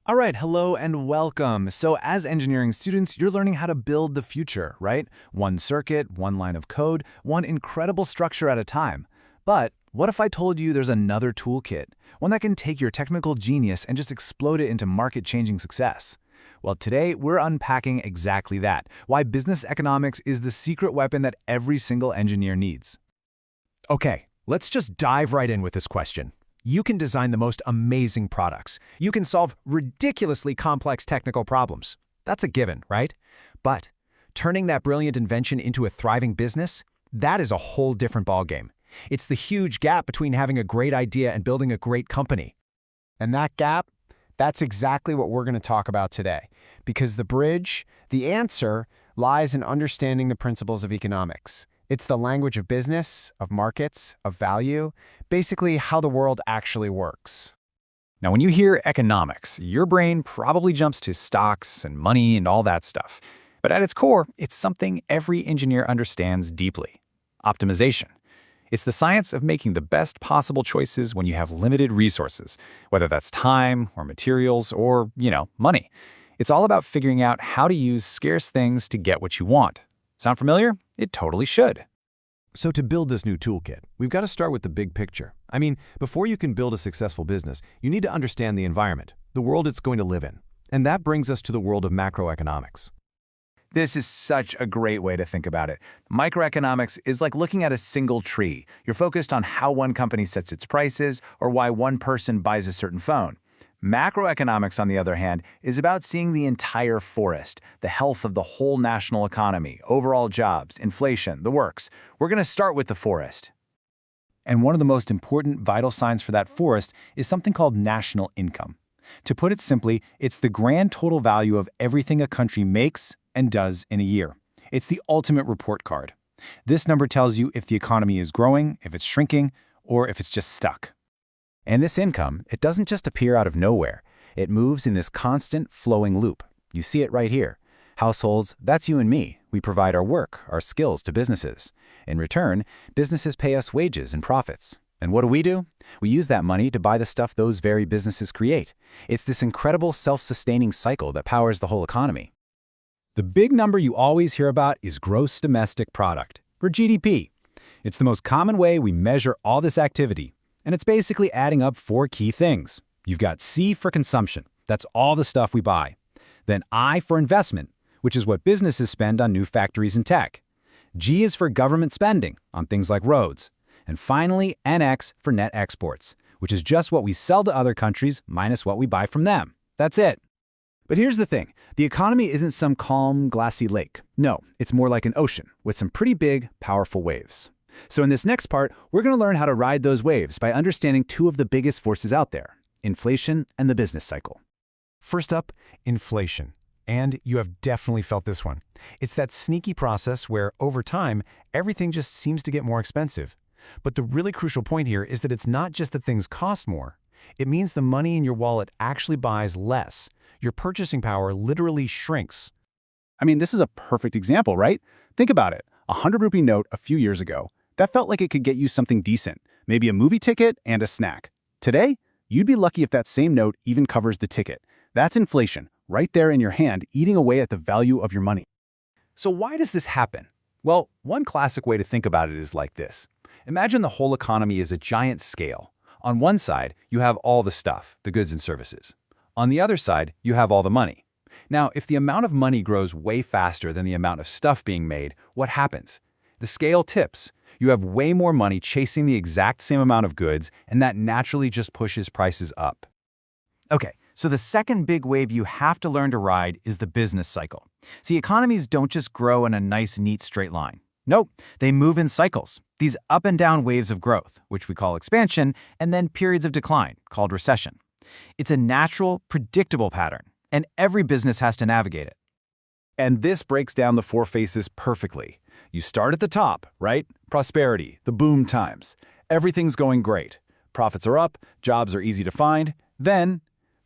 All right, hello and welcome. So as engineering students, you're learning how to build the future, right? One circuit, one line of code, one incredible structure at a time. But what if I told you there's another toolkit, one that can take your technical genius and just explode it into market-changing success? Well, today we're unpacking exactly that, why business economics is the secret weapon that every single engineer needs. Okay, let's just dive right in with this question. You can design the most amazing products. You can solve ridiculously complex technical problems. That's a given, right? But turning that brilliant invention into a thriving business, that is a whole different ballgame. It's the huge gap between having a great idea and building a great company. And that gap, that's exactly what we're going to talk about today. Because the bridge, the answer, lies in understanding the principles of economics. It's the language of business, of markets, of value, basically how the world actually works. Now, when you hear economics, your brain probably jumps to stocks and money and all that stuff. But at its core, it's something every engineer understands deeply: optimization. It's the science of making the best possible choices when you have limited resources, whether that's time or materials or, money. It's all about figuring out how to use scarce things to get what you want. Sound familiar? It totally should. So to build this new toolkit, we've got to start with the big picture. Before you can build a successful business, you need to understand the environment, the world it's going to live in. And that brings us to the world of macroeconomics. This is such a great way to think about it. Microeconomics is like looking at a single tree. You're focused on how one company sets its prices or why one person buys a certain phone. Macroeconomics, on the other hand, is about seeing the entire forest, the health of the whole national economy, overall jobs, inflation, the works. We're going to start with the forest. And one of the most important vital signs for that forest is something called national income. To put it simply, it's the grand total value of everything a country makes and does in a year. It's the ultimate report card. This number tells you if the economy is growing, if it's shrinking, or if it's just stuck. And this income, it doesn't just appear out of nowhere. It moves in this constant flowing loop. You see it right here. Households, that's you and me. We provide our work, our skills to businesses. In return, businesses pay us wages and profits. And what do? We use that money to buy the stuff those very businesses create. It's this incredible self-sustaining cycle that powers the whole economy. The big number you always hear about is gross domestic product, or GDP. It's the most common way we measure all this activity. And it's basically adding up four key things. You've got C for consumption. That's all the stuff we buy. Then I for investment, which is what businesses spend on new factories and tech. G is for government spending on things like roads. And finally, NX for net exports, which is just what we sell to other countries minus what we buy from them. That's it. But here's the thing. The economy isn't some calm, glassy lake. No, it's more like an ocean with some pretty big, powerful waves. So in this next part, we're going to learn how to ride those waves by understanding two of the biggest forces out there: inflation and the business cycle. First up, inflation. And you have definitely felt this one. It's that sneaky process where, over time, everything just seems to get more expensive. But the really crucial point here is that it's not just that things cost more. It means the money in your wallet actually buys less. Your purchasing power literally shrinks. This is a perfect example, right? Think about it. A 100-rupee note a few years ago, that felt like it could get you something decent, maybe a movie ticket and a snack. Today, you'd be lucky if that same note even covers the ticket. That's inflation, right there in your hand, eating away at the value of your money. So why does this happen? Well, one classic way to think about it is like this. Imagine the whole economy is a giant scale. On one side, you have all the stuff, the goods and services. On the other side, you have all the money. Now, if the amount of money grows way faster than the amount of stuff being made, what happens? The scale tips. You have way more money chasing the exact same amount of goods, and that naturally just pushes prices up. Okay, so the second big wave you have to learn to ride is the business cycle. See, economies don't just grow in a nice, neat straight line. Nope, they move in cycles, these up and down waves of growth, which we call expansion, and then periods of decline, called recession. It's a natural, predictable pattern, and every business has to navigate it. And this breaks down the four phases perfectly. You start at the top, right? Prosperity, the boom times. Everything's going great. Profits are up, jobs are easy to find. Then,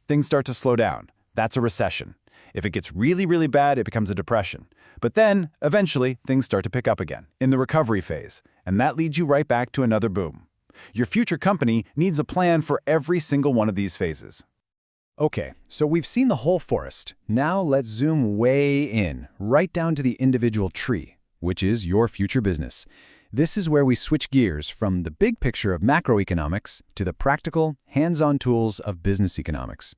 things start to slow down. That's a recession. If it gets really, really bad, it becomes a depression. But then, eventually, things start to pick up again, in the recovery phase. And that leads you right back to another boom. Your future company needs a plan for every single one of these phases. Okay, so we've seen the whole forest. Now let's zoom way in, right down to the individual tree, which is your future business. This is where we switch gears from the big picture of macroeconomics to the practical, hands-on tools of business economics.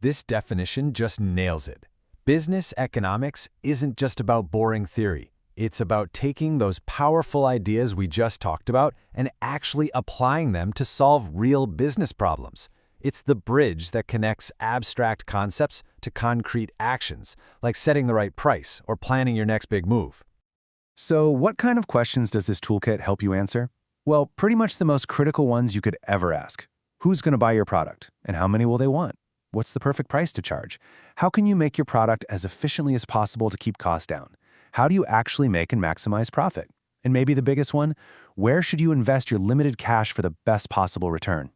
This definition just nails it. Business economics isn't just about boring theory. It's about taking those powerful ideas we just talked about and actually applying them to solve real business problems. It's the bridge that connects abstract concepts to concrete actions, like setting the right price or planning your next big move. So what kind of questions does this toolkit help you answer? Well, pretty much the most critical ones you could ever ask. Who's going to buy your product? And how many will they want? What's the perfect price to charge? How can you make your product as efficiently as possible to keep costs down? How do you actually make and maximize profit? And maybe the biggest one, where should you invest your limited cash for the best possible return?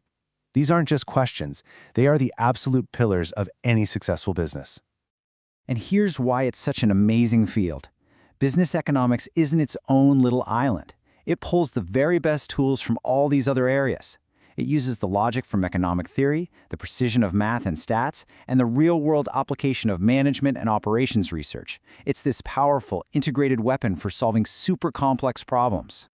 These aren't just questions. They are the absolute pillars of any successful business. And here's why it's such an amazing field. Business economics isn't its own little island. It pulls the very best tools from all these other areas. It uses the logic from economic theory, the precision of math and stats, and the real-world application of management and operations research. It's this powerful, integrated weapon for solving super complex problems.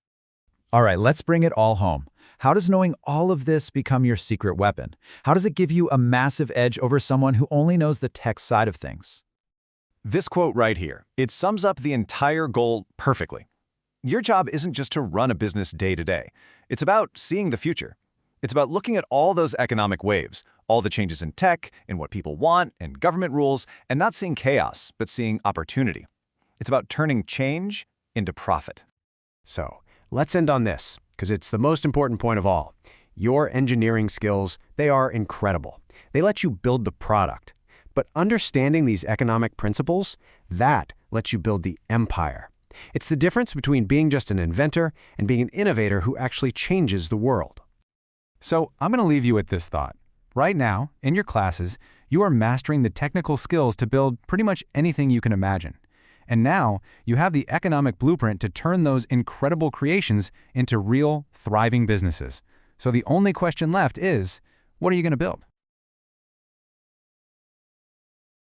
All right, let's bring it all home. How does knowing all of this become your secret weapon? How does it give you a massive edge over someone who only knows the tech side of things? This quote right here, it sums up the entire goal perfectly. Your job isn't just to run a business day to day. It's about seeing the future. It's about looking at all those economic waves, all the changes in tech, in what people want, and government rules, and not seeing chaos, but seeing opportunity. It's about turning change into profit. So, let's end on this, because it's the most important point of all. Your engineering skills, they are incredible. They let you build the product. But understanding these economic principles, that lets you build the empire. It's the difference between being just an inventor and being an innovator who actually changes the world. So I'm going to leave you with this thought. Right now, in your classes, you are mastering the technical skills to build pretty much anything you can imagine. And now, you have the economic blueprint to turn those incredible creations into real, thriving businesses. So the only question left is, what are you going to build?